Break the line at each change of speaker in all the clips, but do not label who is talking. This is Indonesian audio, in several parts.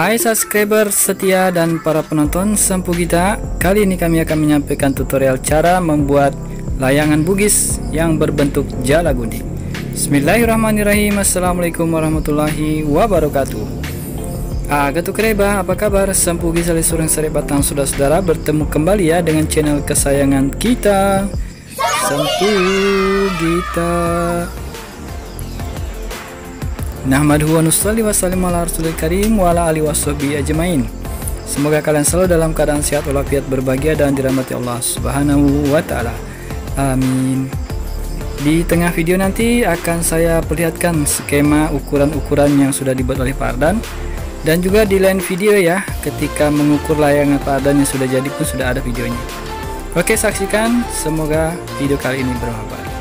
Hai subscriber setia dan para penonton Sempu Gita. Kali ini kami akan menyampaikan tutorial cara membuat layangan bugis yang berbentuk jala gundi. Bismillahirrahmanirrahim. Assalamualaikum warahmatullahi wabarakatuh. Gatuk Reba, apa kabar? Sempu Gita Sureng Sare Batang, saudara-saudara, bertemu kembali ya dengan channel kesayangan kita, Sempu Gita. Nahmaduhu wa nusalli wa sallim ala rasulil karim wa ala alihi washabihi ajmain. Semoga kalian selalu dalam keadaan sehat walafiat, berbahagia dan dirahmati Allah Subhanahu wa taala. Amin. Di tengah video nanti akan saya perlihatkan skema ukuran-ukuran yang sudah dibuat oleh Pak Ardan, dan juga di lain video ya, ketika mengukur layangan Pak Ardan yang sudah jadi pun sudah ada videonya. Oke, saksikan, semoga video kali ini bermanfaat.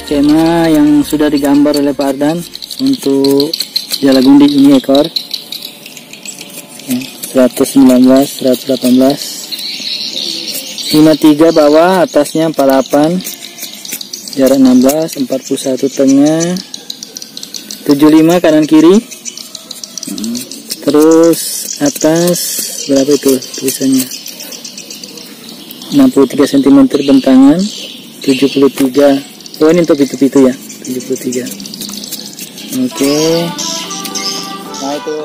Skema yang sudah digambar oleh Pak Ardan untuk jala gundi ini ekor 119, 118, 53 bawah, atasnya 48, jarak 16, 41 tengah, 75 kanan kiri, terus atas berapa itu tulisannya, 63 cm bentangan, 73. Oh, ini untuk pitu-pitu ya, 73. Oke. Nah itu.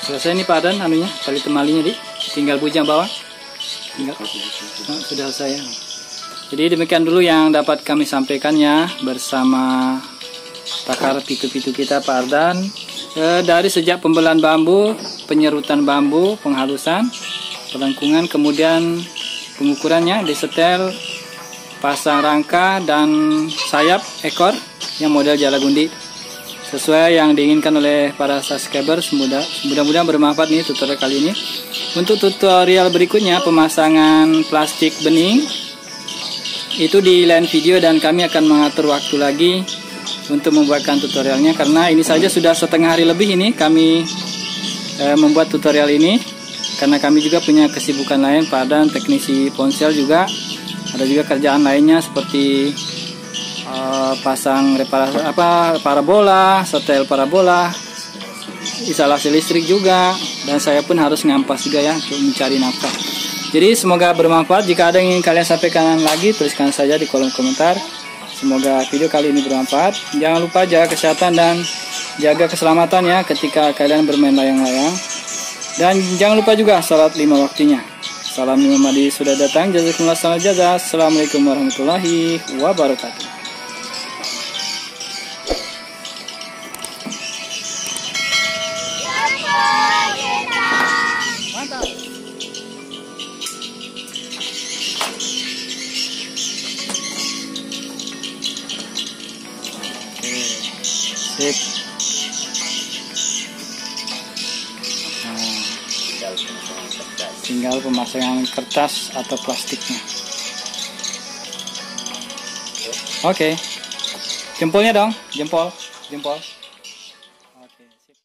Selesai nih Pak Adan anunya, tali temalinya tinggal bujang bawah. Tinggal. Sudah selesai. Jadi demikian dulu yang dapat kami sampaikan ya bersama pakar pitu-pitu kita Pak Ardan. Dari sejak pembelaan bambu, penyerutan bambu, penghalusan, pelengkungan, kemudian pengukurannya, disetel, pasang rangka dan sayap ekor yang model jalagundi sesuai yang diinginkan oleh para subscribers. Mudah-mudahan bermanfaat nih tutorial kali ini. Untuk tutorial berikutnya pemasangan plastik bening itu di lain video dan kami akan mengatur waktu lagi untuk membuatkan tutorialnya, karena ini saja sudah setengah hari lebih ini kami membuat tutorial ini, karena kami juga punya kesibukan lain. Pada teknisi ponsel juga ada juga kerjaan lainnya seperti pasang reparasi parabola, setel parabola, instalasi listrik juga, dan saya pun harus ngampas juga ya untuk mencari nafkah. Jadi semoga bermanfaat. Jika ada yang ingin kalian sampaikan lagi, tuliskan saja di kolom komentar. Semoga video kali ini bermanfaat. Jangan lupa jaga kesehatan dan jaga keselamatan ya ketika kalian bermain layang-layang. Dan jangan lupa juga salat 5 waktunya. Salam Imam Mahdi sudah datang. Jazakumullah khairan jazaa. Assalamualaikum warahmatullahi wabarakatuh. Mantap. Sip. Tinggal pemasangan kertas atau plastiknya. Oke. Jempolnya dong, jempol.